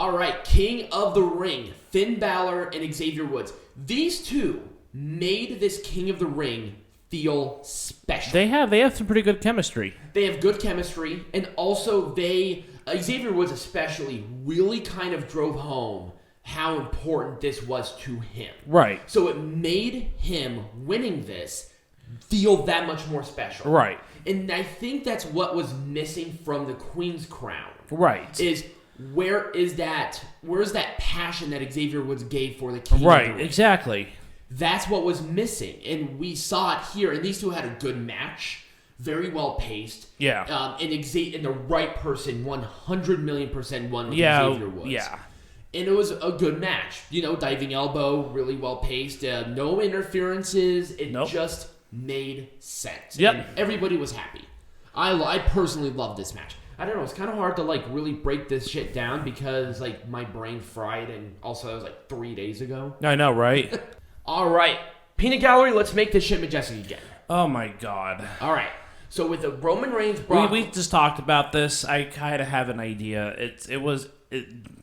All right, King of the Ring, Finn Balor and Xavier Woods. These two made this King of the Ring feel special. They have some pretty good chemistry. They have good chemistry, and also Xavier Woods especially really kind of drove home how important this was to him. Right. So it made him winning this feel that much more special. Right. And I think that's what was missing from the Queen's Crown. Right. Is where's that passion that Xavier Woods gave for the King? Right, exactly. That's what was missing. And we saw it here, and these two had a good match. Very well paced. Yeah. And the right person 100 million % won with Xavier Woods. Yeah. And it was a good match. Diving elbow, really well paced. No interferences. It just made sense. Yep. And everybody was happy. I personally love this match. I don't know. It's kind of hard to really break this shit down because my brain fried, and also that was 3 days ago. I know, right? All right, Peanut Gallery. Let's make this shit majestic again. Oh my god. All right. So with the Roman Reigns, we just talked about this. I kind of have an idea.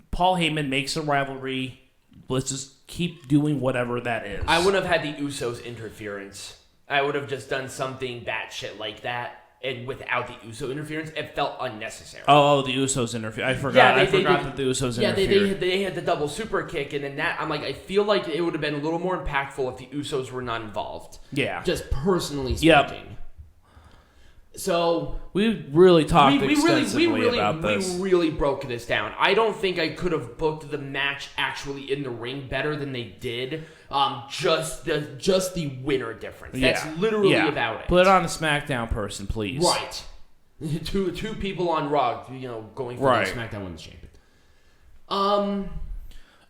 Paul Heyman makes a rivalry. Let's just keep doing whatever that is. I wouldn't have had the Usos interference. I would have just done something batshit like that. And without the Uso interference, it felt unnecessary. Oh, the Usos interfere. I forgot. I forgot that the Usos interfered. Yeah, they had the double super kick, and then that, I'm like, I feel like it would have been a little more impactful if the Usos were not involved. Yeah. Just personally speaking. Yep. So we really talked extensively about this. We really broke this down. I don't think I could have booked the match actually in the ring better than they did. Just the winner difference. That's literally about it. Put it on a SmackDown person, please. Right. two people on Raw, going for the SmackDown Women's Champion.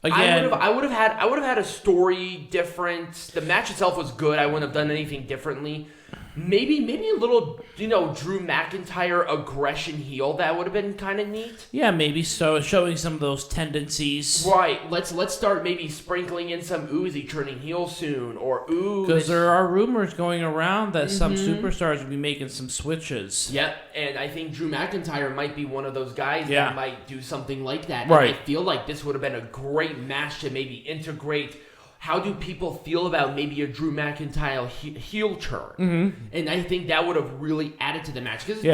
Again, I would have had a story difference. The match itself was good. I wouldn't have done anything differently. Maybe a little, Drew McIntyre aggression heel. That would have been kind of neat. Yeah, maybe so. Showing some of those tendencies. Right. Let's start maybe sprinkling in some Uzi turning heel soon, or because there are rumors going around that some superstars will be making some switches. Yep, and I think Drew McIntyre might be one of those guys that might do something like that. Right. And I feel like this would have been a great match to maybe integrate. How do people feel about maybe a Drew McIntyre heel turn? Mm-hmm. And I think that would have really added to the match. Because it's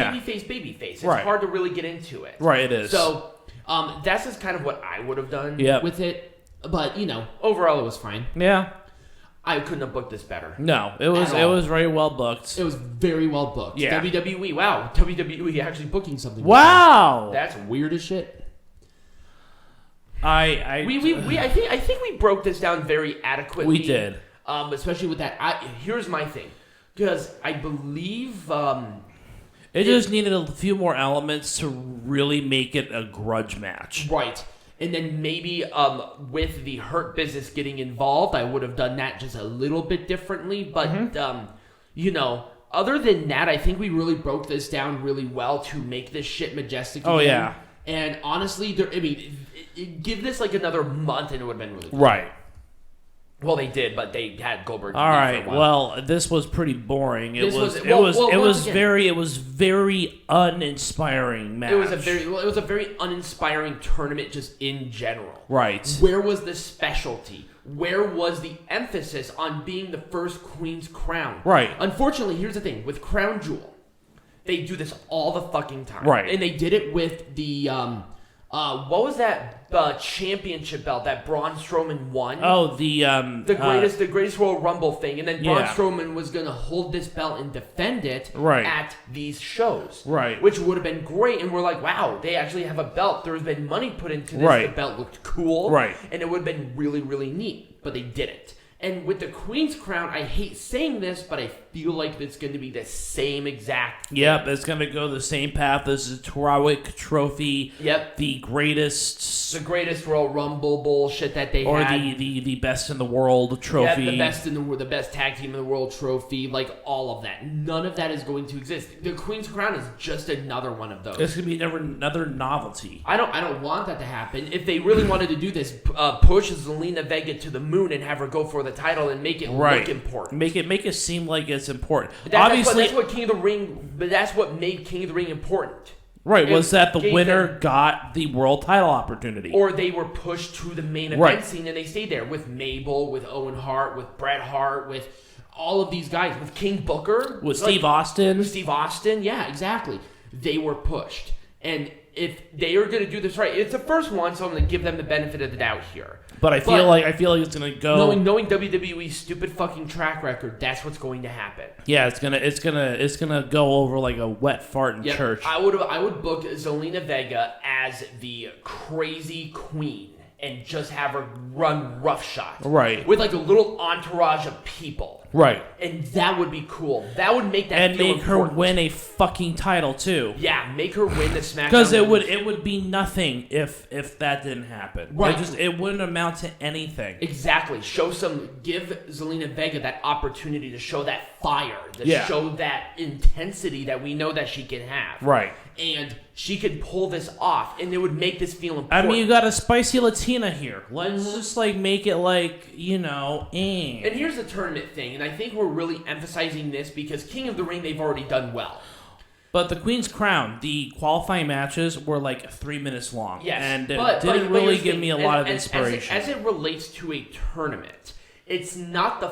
babyface. It's hard to really get into it. Right, it is. So that's just kind of what I would have done with it. But, overall it was fine. Yeah. I couldn't have booked this better. No, it was very well booked. It was very well booked. Yeah. WWE, wow. WWE actually booking something. Wow. That's weird as shit. I think we broke this down very adequately. We did, especially with that. Here's my thing, because I believe it just needed a few more elements to really make it a grudge match, right? And then maybe with the Hurt Business getting involved, I would have done that just a little bit differently. But other than that, I think we really broke this down really well to make this shit majestic again. Oh yeah. And honestly, give this another month and it would have been really good. Right. Well, they did, but they had Goldberg. All right. Well, this was pretty boring. It was very uninspiring match. It was a very uninspiring tournament just in general. Right. Where was the specialty? Where was the emphasis on being the first Queen's Crown? Right. Unfortunately, here's the thing with Crown Jewel. They do this all the fucking time. Right. And they did it with the, what was that championship belt that Braun Strowman won? Oh, the greatest Royal Rumble thing. And then Braun Strowman was going to hold this belt and defend it at these shows. Right. Which would have been great. And we're like, wow, they actually have a belt. There's been money put into this. Right. The belt looked cool. Right. And it would have been really, really neat. But they didn't. And with the Queen's Crown, I hate saying this, but I feel like it's going to be the same exact thing. Yep, it's going to go the same path as the Tarawick Trophy. Yep. The greatest Royal Rumble bullshit that they had. Or the best in the world trophy. Yeah, the best tag team in the world trophy, all of that. None of that is going to exist. The Queen's Crown is just another one of those. It's going to be another novelty. I don't want that to happen. If they really wanted to do this, push Zelina Vega to the moon and have her go for the title and make it look important. Make it seem like it's important. Obviously, that's what King of the Ring. But that's what made King of the Ring important. Right, was that the winner got the world title opportunity. Or they were pushed to the main event scene and they stayed there with Mabel, with Owen Hart, with Bret Hart, with all of these guys, with King Booker. With Steve Austin. With Steve Austin, yeah, exactly. They were pushed. And if they are going to do this right, it's the first one, so I'm going to give them the benefit of the doubt here. But I feel like it's going to go. Knowing WWE's stupid fucking track record, that's what's going to happen. Yeah, it's gonna go over like a wet fart in church. I would book Zelina Vega as the crazy queen and just have her run roughshod. Right. With like a little entourage of people. Right. And that would be cool. That would make that and feel make important. her win a fucking title too. Yeah, make her win the SmackDown. Because it would be nothing if that didn't happen. Right. It wouldn't amount to anything. Exactly. Give Zelina Vega that opportunity to show that fire, to show that intensity that we know that she can have. Right. And she could pull this off, and it would make this feel important. I mean, you got a spicy Latina here. Let's just like make it like, And here's the tournament thing, and I think we're really emphasizing this because King of the Ring they've already done well. But the Queen's Crown, the qualifying matches were like 3 minutes long. Yes, and it didn't really give me a lot of inspiration. As it relates to a tournament, it's not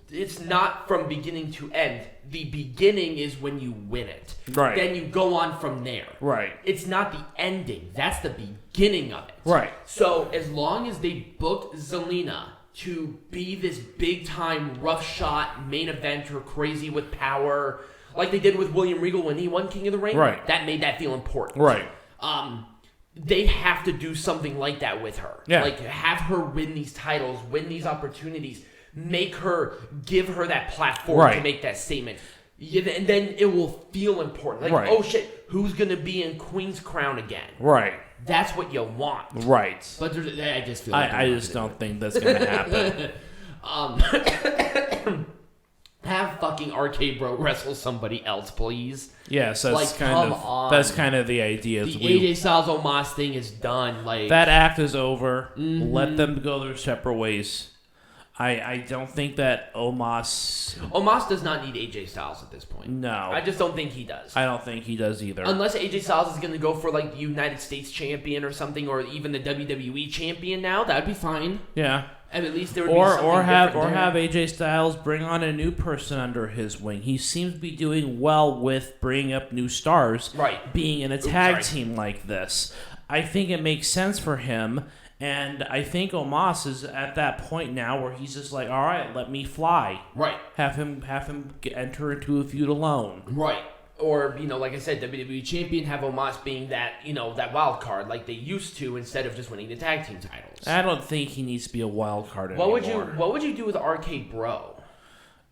it's not from beginning to end. The beginning is when you win it. Right. Then you go on from there. Right. It's not the ending. That's the beginning of it. Right. So as long as they book Zelina to be this big time rough shot main eventer, crazy with power, like they did with William Regal when he won King of the Ring, right. that made that feel important. Right. They have to do something like that with her. Yeah. Like have her win these titles, win these opportunities, give her that platform to make that statement. Yeah, and then it will feel important. Like, oh shit, who's going to be in Queen's Crown again? Right. That's what you want. Right. But I just feel like I just don't think that's going to happen. Have fucking RK Bro wrestle somebody else, please. Yes, that's kind of the idea. The AJ Styles Omos thing is done. Like that act is over. Mm-hmm. Let them go their separate ways. I don't think that Omos does not need AJ Styles at this point. No. I just don't think he does. I don't think he does either. Unless AJ Styles is going to go for like the United States champion or something, or even the WWE champion now, that would be fine. Yeah. And at least there would be something have AJ Styles bring on a new person under his wing. He seems to be doing well with bringing up new stars. Right. Being in a tag team like this. I think it makes sense for him. And I think Omos is at that point now where he's just like, all right, let me fly. Right. Have him enter into a feud alone. Right. Or, like I said, WWE champion, have Omos being that, that wild card like they used to instead of just winning the tag team titles. I don't think he needs to be a wild card anymore. What would you do with RK Bro?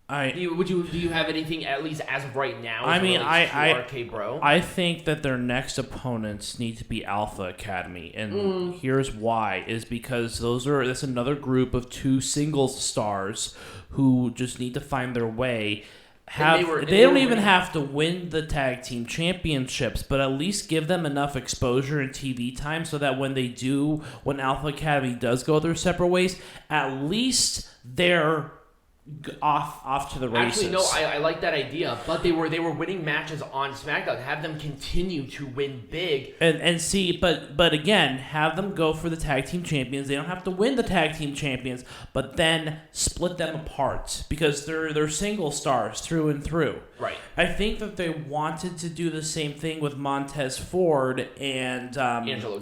Do you have anything at least as of right now? RK Bro. I think that their next opponents need to be Alpha Academy, and here's why: is because that's another group of 2 singles stars who just need to find their way. They don't even have to win the tag team championships, but at least give them enough exposure and TV time so that when Alpha Academy does go their separate ways, at least they're off to the races. Actually, no, I like that idea, but they were winning matches on SmackDown. Have them continue to win big, and see, but again, have them go for the tag team champions. They don't have to win the tag team champions, but then split them apart because they're single stars through and through. Right. I think that they wanted to do the same thing with Montez Ford and Angelo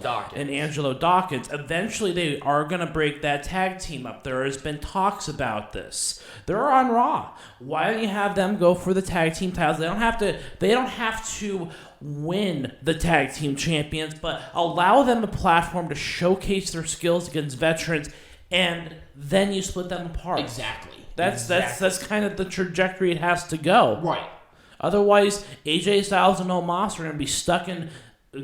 Dawkins. Eventually, they are going to break that tag team up. There has been talks about this. They're on Raw. Why don't you have them go for the tag team titles? They don't have to win the tag team champions, but allow them a platform to showcase their skills against veterans, and then you split them apart. Exactly. That's kind of the trajectory it has to go. Right. Otherwise, AJ Styles and Omos are going to be stuck in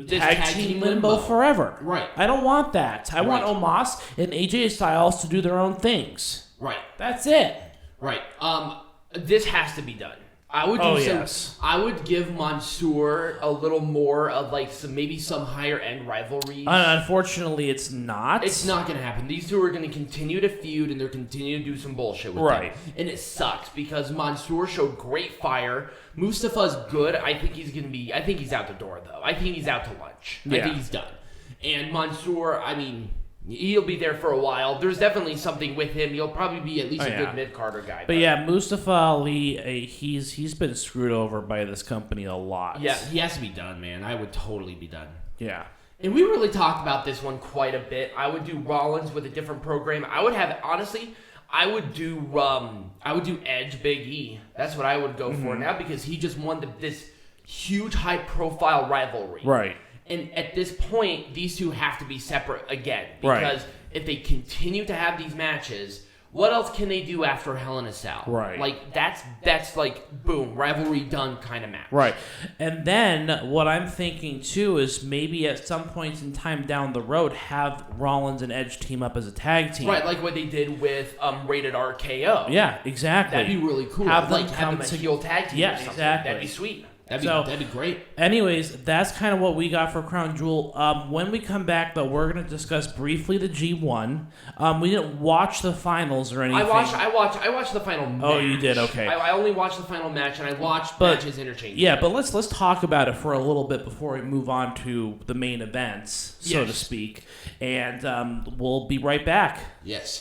tag team limbo forever. Right. I don't want that. I want Omos and AJ Styles to do their own things. Right. That's it. Right. This has to be done. I would I would give Mansoor a little more of like some higher end rivalries. Unfortunately, it's not. It's not going to happen. These two are going to continue to feud, and they're continuing to do some bullshit with them. And it sucks because Mansoor showed great fire. Mustafa's good. I think he's out the door though. I think he's out to lunch. I think he's done. And Mansoor, I mean, he'll be there for a while. There's definitely something with him. He'll probably be at least a good mid-carder guy. But yeah, Mustafa Ali, he's been screwed over by this company a lot. Yeah, he has to be done, man. I would totally be done. Yeah. And we really talked about this one quite a bit. I would do Rollins with a different program. I would do Edge Big E. That's what I would go for now because he just won this huge high-profile rivalry. Right. And at this point, these two have to be separate again. Because if they continue to have these matches, what else can they do after Hell in a Cell? Right. Like, that's like, boom, rivalry done kind of match. Right. And then what I'm thinking, too, is maybe at some point in time down the road, have Rollins and Edge team up as a tag team. Right, like what they did with Rated RKO. Yeah, exactly. That'd be really cool. Have them a heel tag team or something. Exactly. That'd be sweet. That'd be great. Anyways, that's kind of what we got for Crown Jewel. When we come back, though, we're going to discuss briefly the G1. We didn't watch the finals or anything. I watched the final match. Oh, you did? Okay. I only watched the final match, and I watched matches interchangeably. Yeah, but let's talk about it for a little bit before we move on to the main events, so to speak. And we'll be right back. Yes.